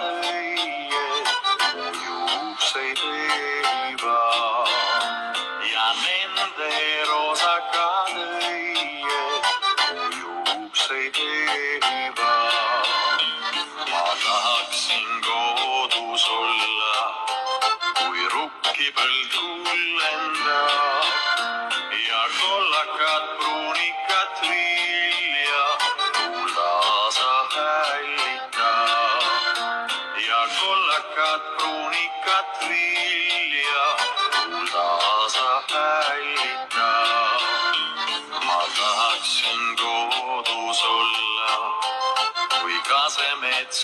õied mu juukseid veeva ja nende roosakad õied mu juukseid veeva. Ma tahaksin kodus olla, kui rukkipõld kullendab ja kollakad pruunikad vilja kuldasa hällitab ja kollakad pruunikad vilja kuldasa hällitab. Ma tahaksin kodus olla, kui kasemets